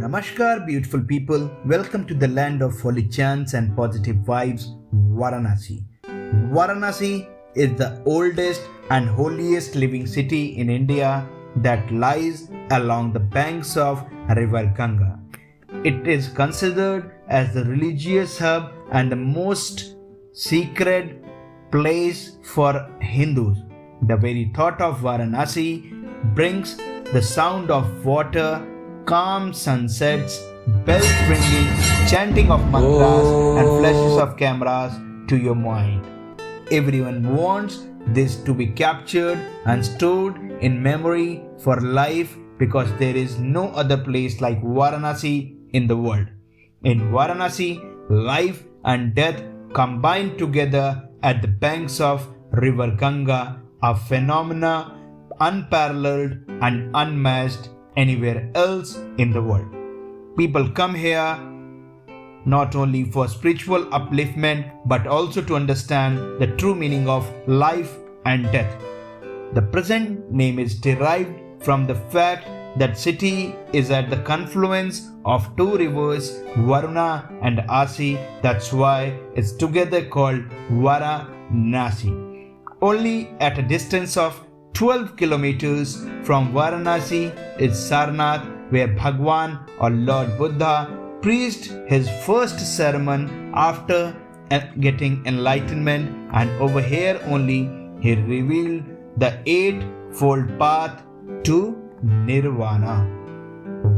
Namaskar, beautiful people. Welcome to the land of holy chants and positive vibes, Varanasi. Varanasi is the oldest and holiest living city in India that lies along the banks of river Ganga. It is considered as the religious hub and the most sacred place for Hindus. The very thought of Varanasi brings the sound of water, calm sunsets, bells ringing, chanting of mantras and flashes of cameras to your mind. Everyone wants this to be captured and stored in memory for life because there is no other place like Varanasi in the world. In Varanasi, life and death combine together at the banks of river Ganga, a phenomena unparalleled and unmatched anywhere else in the world. People come here not only for spiritual upliftment but also to understand the true meaning of life and death. The present name is derived from the fact that city is at the confluence of two rivers, Varuna and Asi. That's why it's together called Varanasi. Only at a distance of 12 kilometers from Varanasi is Sarnath, where Bhagwan or Lord Buddha preached his first sermon after getting enlightenment, and over here only he revealed the eightfold path to Nirvana.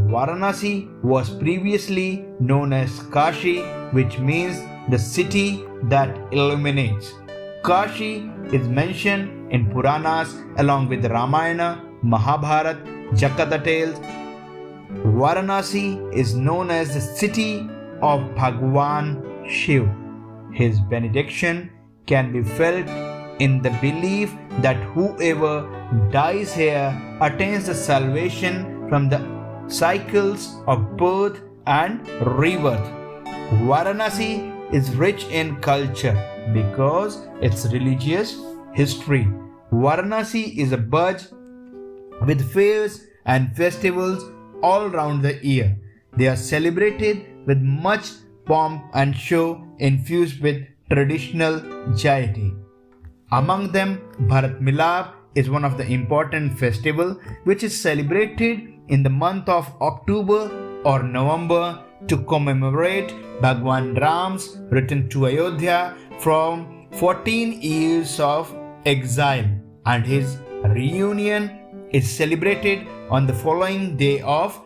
Varanasi was previously known as Kashi, which means the city that illuminates. Kashi is mentioned in Puranas along with Ramayana, Mahabharata, Jakata tales. Varanasi is known as the city of Bhagwan Shiv. His benediction can be felt in the belief that whoever dies here attains the salvation from the cycles of birth and rebirth. Varanasi is rich in culture because its religious history. Varanasi is a buzz with fairs and festivals all round the year. They are celebrated with much pomp and show infused with traditional gaiety. Among them, Bharat Milap is one of the important festivals which is celebrated in the month of October or November to commemorate Bhagwan Ram's return to Ayodhya from 14 years of exile, and his reunion is celebrated on the following day of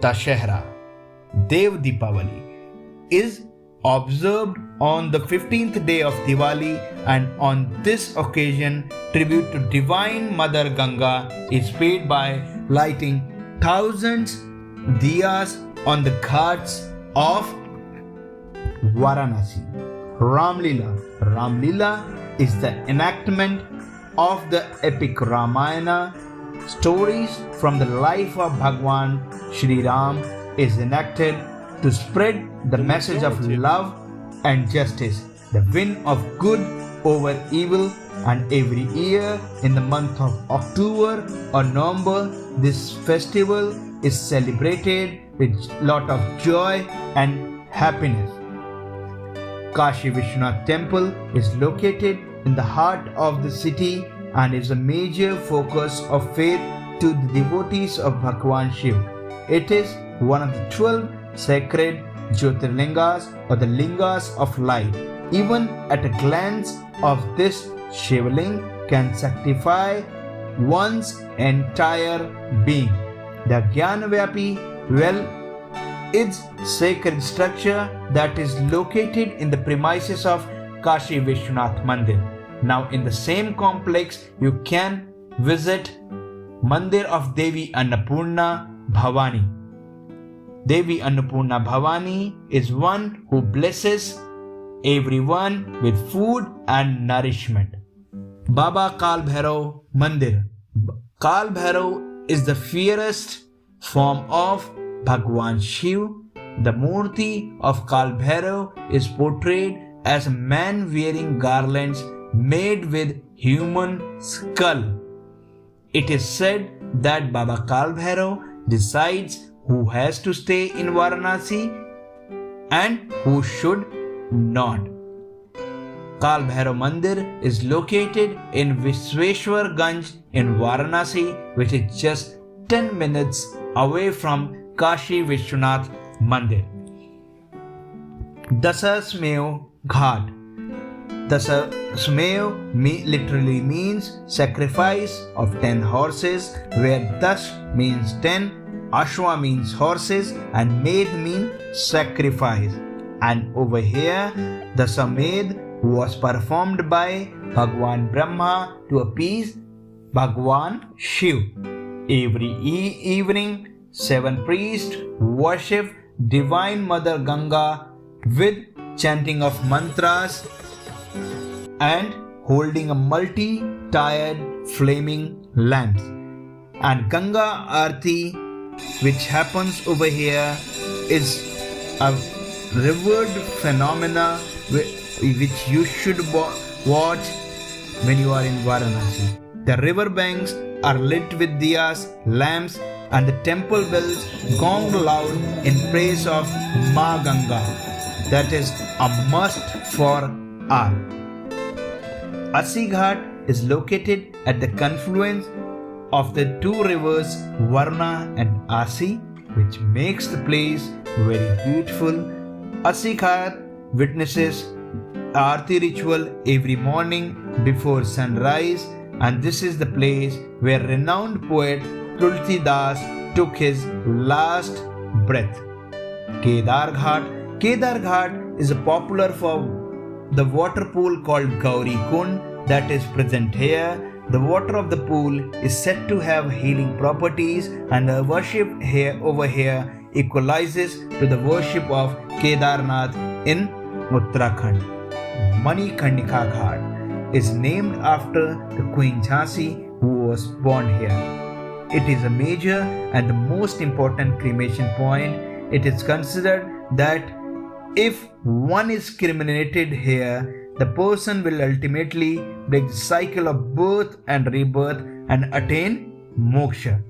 Dashehra. Dev Deepavali is observed on the 15th day of Diwali, and on this occasion tribute to Divine Mother Ganga is paid by lighting thousands diyas on the ghats of Varanasi. Ramlila is the enactment of the epic Ramayana. Stories from the life of Bhagwan Shri Ram is enacted to spread the message of love and justice, the win of good over evil, and every year in the month of October or November this festival is celebrated with lot of joy and happiness. Kashi Vishwanath temple is located in the heart of the city and is a major focus of faith to the devotees of Bhagwan Shiv. It is one of the 12 sacred Jyotirlingas or the lingas of light. Even at a glance of this Shivling can sanctify one's entire being. The Jnanavyapi well is sacred structure that is located in the premises of Kashi Vishwanath Mandir. Now in the same complex you can visit Mandir of Devi Annapurna Bhavani. Devi Annapurna Bhavani is one who blesses everyone with food and nourishment. Baba Kal Bhairav Mandir. Kal Bhairav is the fiercest form of Bhagwan Shiv. The Murti of Kal Bhairav is portrayed as a man wearing garlands made with human skull. It is said that Baba Kal Bhairav resides who has to stay in Varanasi and who should not. Kal Bhairav Mandir is located in Vishweshwar Ganj in Varanasi, which is just 10 minutes away from Kashi Vishwanath Mandir. Dasasmev Ghat. Dasasmev literally means sacrifice of 10 horses, where Das means 10, Ashwa means horses, and Med means sacrifice. And over here, the Samed was performed by Bhagwan Brahma to appease Bhagwan Shiv. Every evening, 7 priests worship Divine Mother Ganga with chanting of mantras and holding a multi-tiered flaming lamps. And Kangaharti, which happens over here, is a revered phenomena which you should watch when you are in Varanasi. The river banks are lit with diyas, lamps, and the temple bells gong loud in praise of Ma Ganga. That is a must for all. Asi Ghat is located at the confluence of the two rivers Varna and Asi, which makes the place very beautiful. Asi Ghat witnesses Aarti ritual every morning before sunrise, and this is the place where renowned poet Tulsidas took his last breath. Kedar Ghat. Kedar Ghat is popular for the water pool called Gauri Kund that is present here. The water of the pool is said to have healing properties, and the worship over here equalizes to the worship of Kedarnath in Uttarakhand. Manikarnika Ghat is named after the Queen Jhansi who was born here. It is a major and the most important cremation point. It is considered that if one is cremated here, the person will ultimately break the cycle of birth and rebirth and attain moksha.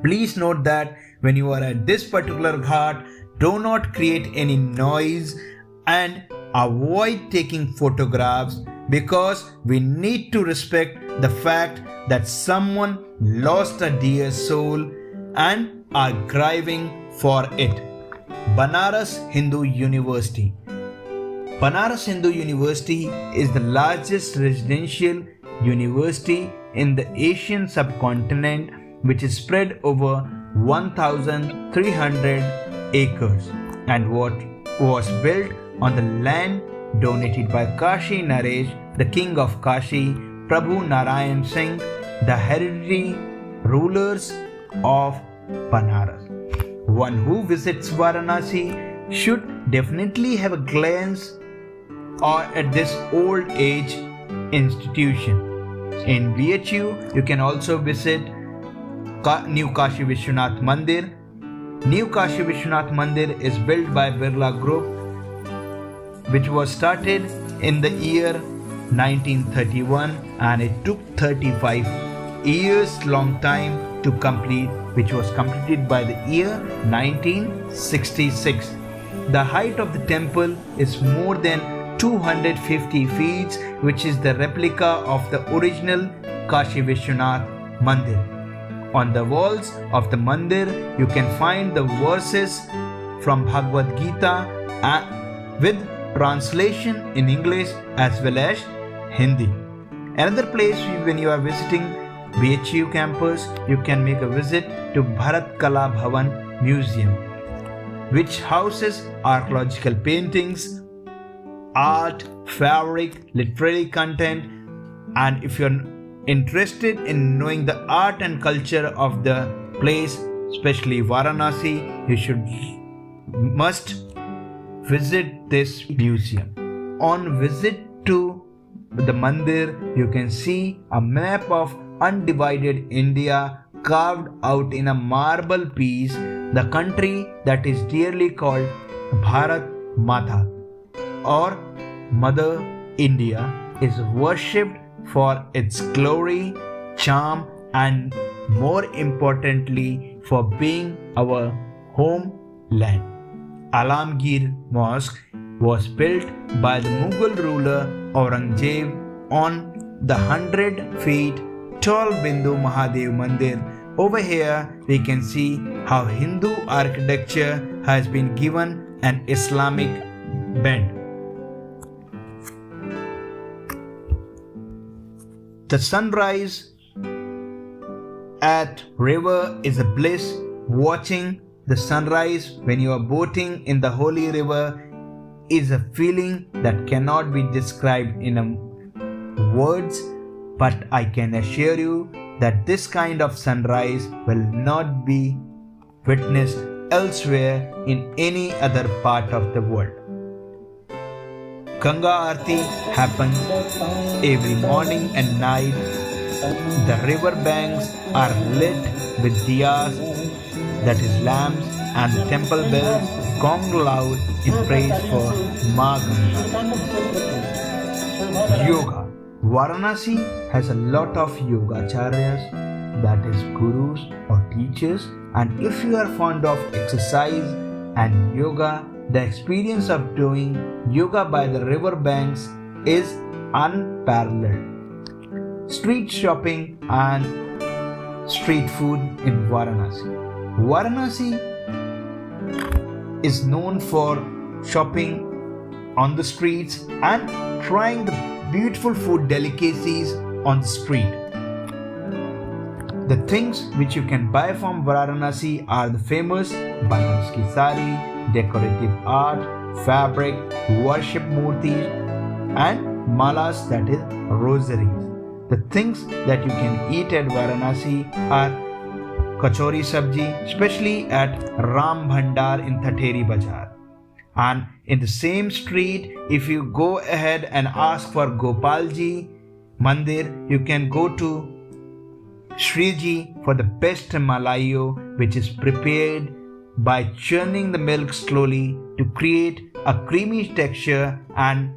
Please note that when you are at this particular ghat, do not create any noise and avoid taking photographs, because we need to respect the fact that someone lost a dear soul and are grieving for it. Banaras Hindu University. Banaras Hindu University is the largest residential university in the Asian subcontinent, which is spread over 1,300 acres and what was built on the land donated by Kashi Naresh, the king of Kashi, Prabhu Narayan Singh, the hereditary rulers of Banaras. One who visits Varanasi should definitely have a glance at this old age institution. In BHU, you can also visit New Kashi Vishwanath Mandir. New Kashi Vishwanath Mandir is built by Birla Group, which was started in the year 1931, and it took 35 years long time to complete, which was completed by the year 1966. The height of the temple is more than 250 feet, which is the replica of the original Kashi Vishwanath Mandir. On the walls of the mandir, you can find the verses from Bhagavad Gita with translation in English as well as Hindi. Another place when you are visiting BHU campus, you can make a visit to Bharat Kala Bhavan Museum, which houses archaeological paintings, art, fabric, literary content, and if you're interested in knowing the art and culture of the place, especially Varanasi, you must visit this museum. On visit to the mandir, you can see a map of undivided India carved out in a marble piece. The country that is dearly called Bharat Mata or Mother India is worshipped for its glory, charm, and more importantly for being our homeland. Alamgir Mosque was built by the Mughal ruler Aurangzeb on the 100 feet tall Bindu Mahadev Mandir. Over here we can see how Hindu architecture has been given an Islamic bent. The sunrise at river is a bliss. Watching the sunrise when you are boating in the holy river is a feeling that cannot be described in words, but I can assure you that this kind of sunrise will not be witnessed elsewhere in any other part of the world. Kangaharti happens every morning and night. The river banks are lit with diyas, that is lamps, and the temple bells gong loud in praise for Ma Ganga. Yoga. Varanasi has a lot of yogacharyas, that is gurus or teachers, and if you are fond of exercise and yoga, the experience of doing yoga by the river banks is unparalleled. Street shopping and street food in Varanasi. Varanasi is known for shopping on the streets and trying the beautiful food delicacies on the street. The things which you can buy from Varanasi are the famous Banaras ki sari, decorative art, fabric, worship murtis, and malas, that is rosaries. The things that you can eat at Varanasi are kachori sabji, especially at Ram Bhandar in Thateri Bazaar. And in the same street, if you go ahead and ask for Gopalji Mandir, you can go to Shriji for the best malayo, which is prepared by churning the milk slowly to create a creamy texture, and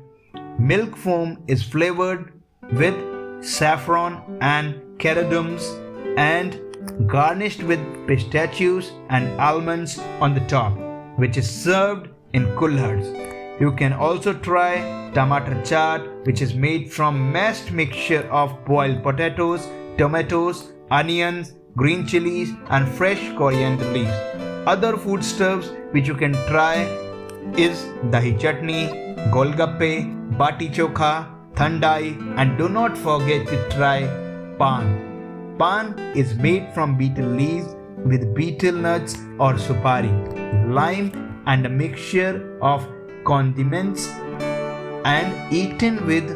milk foam is flavored with saffron and cardamoms and garnished with pistachios and almonds on the top, which is served in kulhards. You can also try tomato chaat, which is made from mashed mixture of boiled potatoes, tomatoes, onions, green chilies, and fresh coriander leaves. Other foodstuffs which you can try is dahi chutney, golgappe, bati chokha, thandai, and do not forget to try pan. Pan is made from betel leaves with betel nuts or supari, lime, and a mixture of condiments and eaten with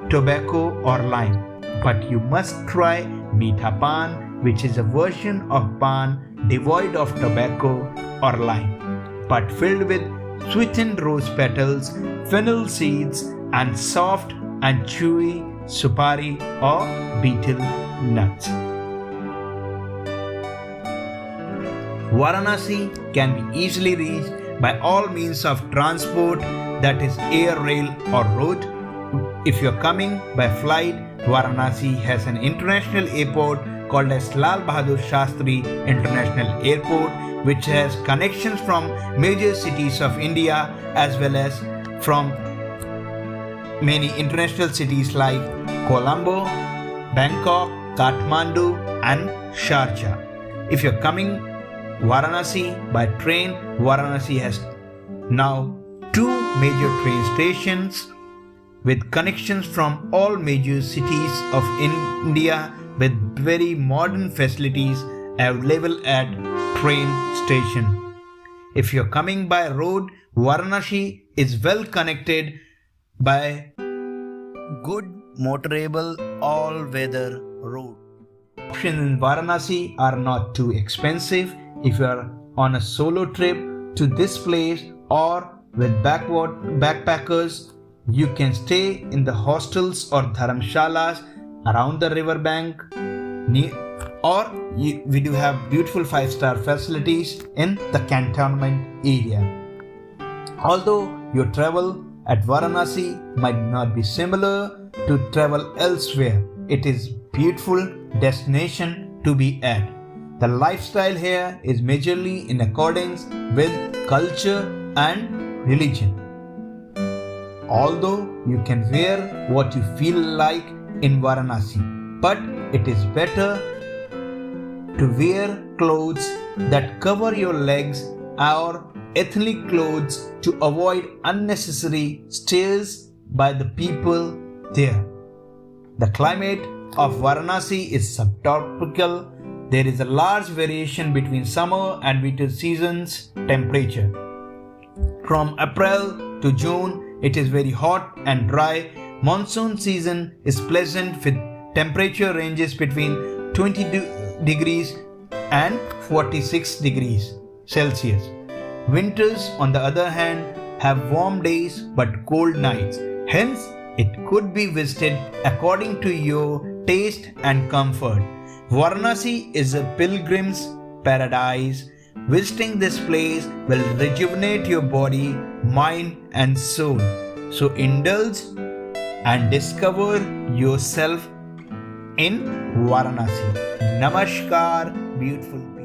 tobacco or lime. But you must try meetha pan, which is a version of pan devoid of tobacco or lime, but filled with sweetened rose petals, fennel seeds, and soft and chewy supari or betel nuts. Varanasi can be easily reached by all means of transport, that is air, rail, or road. If you are coming by flight, Varanasi has an international airport called as Lal Bahadur Shastri International Airport, which has connections from major cities of India as well as from many international cities like Colombo, Bangkok, Kathmandu, and Sharjah. If you're coming Varanasi by train, Varanasi has now 2 major train stations with connections from all major cities of India with very modern facilities available at train station. If you're coming by road, Varanasi is well connected by good motorable all-weather road. Options in Varanasi are not too expensive. If you are on a solo trip to this place or with backpackers, you can stay in the hostels or dharamshalas around the riverbank, we do have beautiful 5-star facilities in the cantonment area. Although your travel at Varanasi might not be similar to travel elsewhere, it is beautiful destination to be at. The lifestyle here is majorly in accordance with culture and religion. Although you can wear what you feel like in Varanasi, but it is better to wear clothes that cover your legs or ethnic clothes to avoid unnecessary stares by the people there. The climate of Varanasi is subtropical. There is a large variation between summer and winter seasons temperature. From April to June, it is very hot and dry. Monsoon season is pleasant with temperature ranges between 20 degrees and 46 degrees Celsius. Winters, on the other hand, have warm days but cold nights. Hence, it could be visited according to your taste and comfort. Varanasi is a pilgrim's paradise. Visiting this place will rejuvenate your body, mind and soul. So indulge and discover yourself in Varanasi. Namaskar, beautiful.